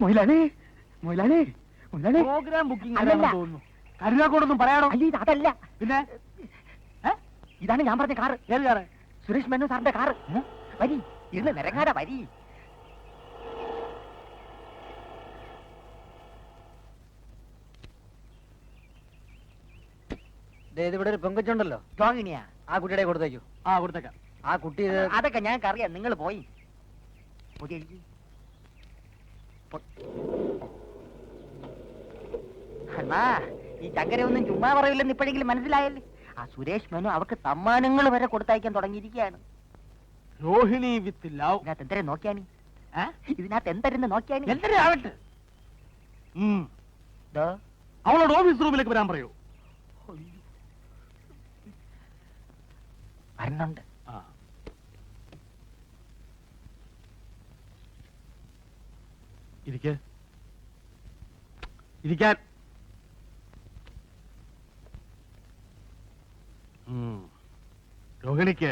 മൊയിലാളി മൊയിലാളി മൊയിലാളി programme booking തോന്നുന്നു. കരുനാക്കോടൊന്നും പറയാണോ? അല്ല അതല്ല. പിന്നെ ഇതാണ് ഞാൻ പറഞ്ഞ കാറ്. ഏത് കാറ്? സുരേഷ് മേനോൻ സാറിന്റെ കാറ്. വരി ഇരുന്ന് നിരങ്ങാതെ വരി. ഇവിടെ ഒരു പെങ്കൊച്ചുണ്ടല്ലോ, ടോങ്ങിനിയാ? ആ കുട്ടിയുടെ കൊടുത്തേക്കൂ. ആ കൊടുത്തേക്കാം. ആ കുട്ടി അതൊക്കെ ഞങ്ങൾക്കറിയാം, നിങ്ങൾ പോയി. അണ്ണാ, ഈ ചങ്കരയൊന്നും ചുമ്മാ പറയില്ലെന്ന് ഇപ്പോഴെങ്കിലും മനസ്സിലായല്ലേ? ആ സുരേഷ് മേനോ അവർക്ക് സമ്മാനങ്ങൾ വരെ കൊടുത്തയക്കാൻ തുടങ്ങിയിരിക്കുകയാണ്. Rohini with love. ഇതിനകത്ത് എന്തരെ നോക്കിയാനി? ഇതിനകത്ത് എന്തരെന്ന് നോക്കിയാനി? എന്തരെ ആവട്ടെ. അവളോട് ഓഫീസ് റൂമിലേക്ക് വരാൻ പറയൂ. വരുന്നുണ്ട്. ഇരിക്കാൻ. രോഹിണിക്ക്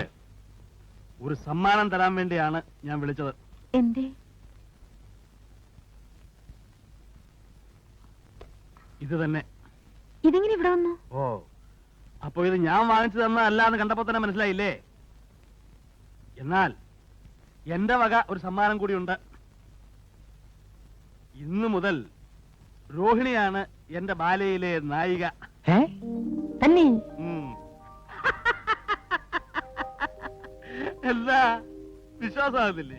ഒരു സമ്മാനം തരാൻ വേണ്ടിയാണ് ഞാൻ വിളിച്ചത്. എന്തേ? ഇത് തന്നെ. ഇതെങ്ങനെ ഇവിടെ വന്നു? ഓ, അപ്പൊ ഇത് ഞാൻ വാങ്ങിച്ചു തന്നതല്ല എന്ന് കണ്ടപ്പോ തന്നെ മനസ്സിലായില്ലേ? എന്നാൽ എന്റെ വക ഒരു സമ്മാനം കൂടിയുണ്ട്. ഇന്നു മുതൽ രോഹിണിയാണ് എന്റെ ബാലയിലെ നായിക. തന്നെ? എന്താ വിശ്വാസമാകുന്നില്ലേ?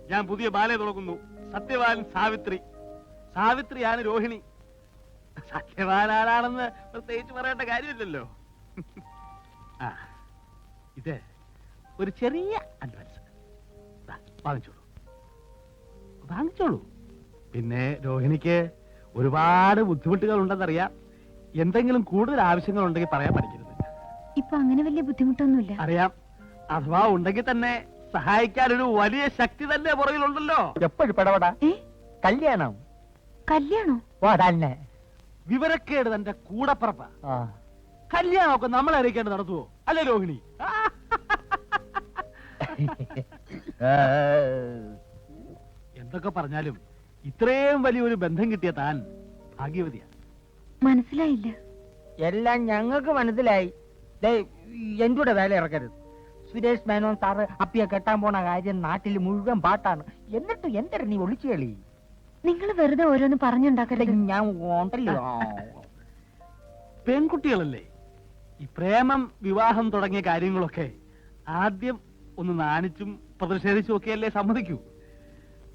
ഞാൻ പുതിയ ബാലയെ തുടങ്ങുന്നു. സത്യവാൻ സാവിത്രി. സാവിത്രിയാണ് രോഹിണി. സത്യവാൻ ആരാണെന്ന് പ്രത്യേകിച്ച് പറയേണ്ട കാര്യമില്ലല്ലോ. ഇത് ഒരു ചെറിയ അഡ്വാൻസ് വാങ്ങിച്ചോളൂ. പിന്നെ രോഹിണിക്ക് ഒരുപാട് ബുദ്ധിമുട്ടുകൾ ഉണ്ടെന്നറിയാം. എന്തെങ്കിലും കൂടുതൽ ആവശ്യങ്ങൾ ഉണ്ടെങ്കിൽ പറയാൻ പഠിക്കരുത്. ഇപ്പൊ അങ്ങനെ വലിയ ബുദ്ധിമുട്ടൊന്നുമില്ല. അറിയാം. അഥവാ ഉണ്ടെങ്കിൽ തന്നെ സഹായിക്കാൻ ഒരു വലിയ ശക്തി തന്നെ പുറകിലുണ്ടല്ലോ. എപ്പോഴും പെടപെടാ. കല്യാണം? കല്യാണോ? ഓ തന്നെ. വിവരക്കേട് തന്റെ കൂടപ്പറപ്പ. കല്യാണമൊക്കെ നമ്മളെ അറിയിക്കേണ്ട നടത്തുവോ? അല്ലേ രോഹിണി? എന്തൊക്കെ പറഞ്ഞാലും ഇത്രയും വലിയൊരു ബന്ധം കിട്ടിയ താൻ ഭാഗ്യവതിയാണ്. മനസ്സിലായില്ല. എല്ലാം ഞങ്ങൾക്ക് മനസ്സിലായി. എന്റെ വേല ഇറക്കരുത്. സുരേഷ് മേനോൻ സാറ് അപ്പിയെ കെട്ടാൻ പോണ കാര്യം നാട്ടിൽ മുഴുവൻ പാട്ടാണ്. എന്നിട്ട് എന്തൊരു നീ ഒളിച്ചു കളി? നിങ്ങൾ വെറുതെ ഓരോന്ന് പറഞ്ഞുണ്ടാക്കരുത്. ഞാൻ ഉണ്ടല്ലോ. പെൺകുട്ടികളല്ലേ, ഈ പ്രേമം വിവാഹം തുടങ്ങിയ കാര്യങ്ങളൊക്കെ ആദ്യം ഒന്ന് നാണിച്ചും പ്രതിഷേധിച്ചും ഒക്കെയല്ലേ സമ്മതിക്കൂ.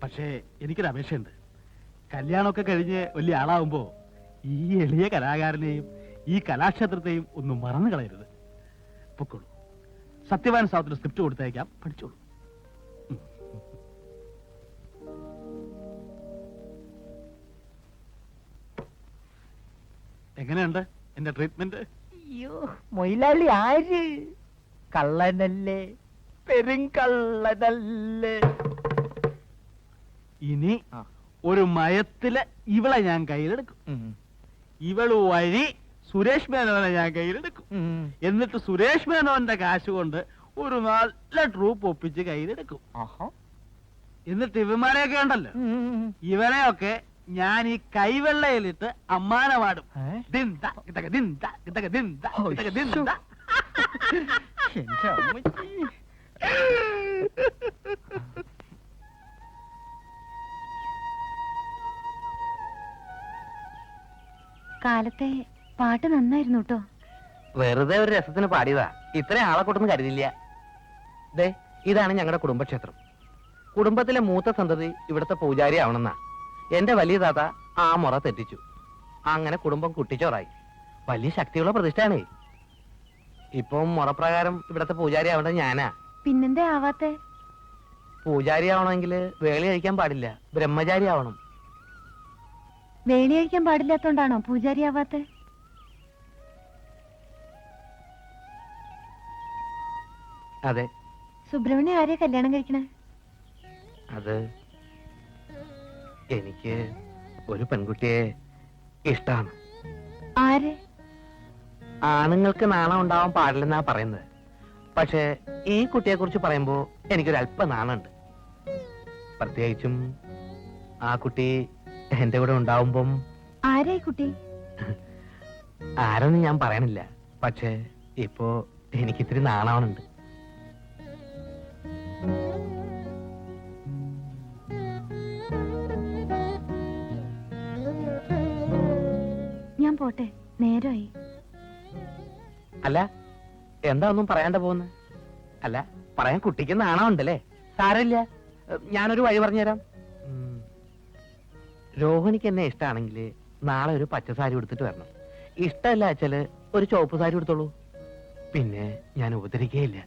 പക്ഷേ എനിക്കൊരു അപേക്ഷയുണ്ട്. കല്യാണമൊക്കെ കഴിഞ്ഞ് വലിയ ആളാവുമ്പോ ഈ എളിയ കലാകാരനെയും ഈ കലാക്ഷേത്രത്തെയും ഒന്നും മറന്നു കളയരുത്. പൊക്കോളൂ. സത്യവാൻ സാവത്തിന് സ്ക്രിപ്റ്റ് കൊടുത്തയക്കാം, പഠിച്ചോളൂ. എങ്ങനെയുണ്ട് എന്റെ ട്രീറ്റ്മെന്റ്? അയ്യോ, മൊയിലാളി ആര്? കള്ളനല്ലേ, പെരുങ്കള്ളനല്ലേ. ഇനി ഒരു മയത്തില് ഇവളെ ഞാൻ കയ്യിലെടുക്കും. ഇവള് വഴി സുരേഷ് മേനോനെ ഞാൻ കയ്യിലെടുക്കും. എന്നിട്ട് സുരേഷ് മേനോന്റെ കാശ് കൊണ്ട് ഒരു നല്ല ട്രൂപ്പ് ഒപ്പിച്ച് കയ്യിലെടുക്കും. എന്നിട്ട് ഇവന്മാരെയൊക്കെ ഉണ്ടല്ലോ, ഇവരെയൊക്കെ ഞാൻ ഈ കൈവെള്ളയിലിട്ട് അമ്മാനമാടും. കാലത്തെ പാട്ട് നന്നായിരുന്നു കേട്ടോ. വെറുതെ ഒരു രസത്തിന് പാടിയതാ. ഇത്രയും ആളെ കൊണ്ടൊന്നും കരുതില്ല. ദേ, ഇതാണ് ഞങ്ങളുടെ കുടുംബക്ഷേത്രം. കുടുംബത്തിലെ മൂത്ത സന്തതി ഇവിടുത്തെ പൂജാരി ആവണമെന്നാ. എന്റെ വലിയ താത്ത ആ മുറ തെറ്റിച്ചു. അങ്ങനെ കുടുംബം കുട്ടിച്ചോറായി. വലിയ ശക്തിയുള്ള പ്രതിഷ്ഠയാണേ. ഇപ്പം മുറപ്രകാരം ഇവിടത്തെ പൂജാരി ആവേണ്ടത് ഞാനാ. പിന്നെന്തേ ആവാത്തെ? പൂജാരി ആവണമെങ്കിൽ വേളി കഴിക്കാൻ പാടില്ല, ബ്രഹ്മചാരി ആവണം. വേളി കഴിക്കാൻ പാടില്ലാത്തോണ്ടാണോ പൂജാരി ആവാത്തെ? അതെ. സുബ്രഹ്മണ്യം ആരെയാ കല്യാണം കഴിക്കണേ? അത് എനിക്ക് ഒരു പെൺകുട്ടിയെ ഇഷ്ടാണ്. ആര്? ആണുങ്ങൾക്ക് നാണം ഉണ്ടാവാൻ പാടില്ലെന്നാ പറയുന്നത്. പക്ഷെ ഈ കുട്ടിയെ കുറിച്ച് പറയുമ്പോ എനിക്കൊരു അല്പ നാണുണ്ട്. പ്രത്യേകിച്ചും ആ കുട്ടി എന്റെ കൂടെ ഉണ്ടാവുമ്പം ആരായി കുട്ടി? ആരെന്ന് ഞാൻ പറയണില്ല. പക്ഷേ ഇപ്പോ എനിക്കിത്തിരി നാണാവണുണ്ട്. ഞാൻ പോട്ടെ, നേരമായി. അല്ല, എന്താ ഒന്നും പറയാണ്ട പോകുന്നത്? അല്ല, പറയാൻ കുട്ടിക്ക് നാണമുണ്ടല്ലേ? സാരമില്ല, ഞാനൊരു വഴി പറഞ്ഞുതരാം. രോഹിണിക്ക് എന്നെ ഇഷ്ടമാണെങ്കിൽ നാളെ ഒരു പച്ച സാരി എടുത്തിട്ട് വരണം. ഇഷ്ടമല്ല വെച്ചാല് ഒരു ചുവപ്പ് സാരി എടുത്തോളൂ. പിന്നെ ഞാൻ ഉപദ്രവിക്കുകയില്ല.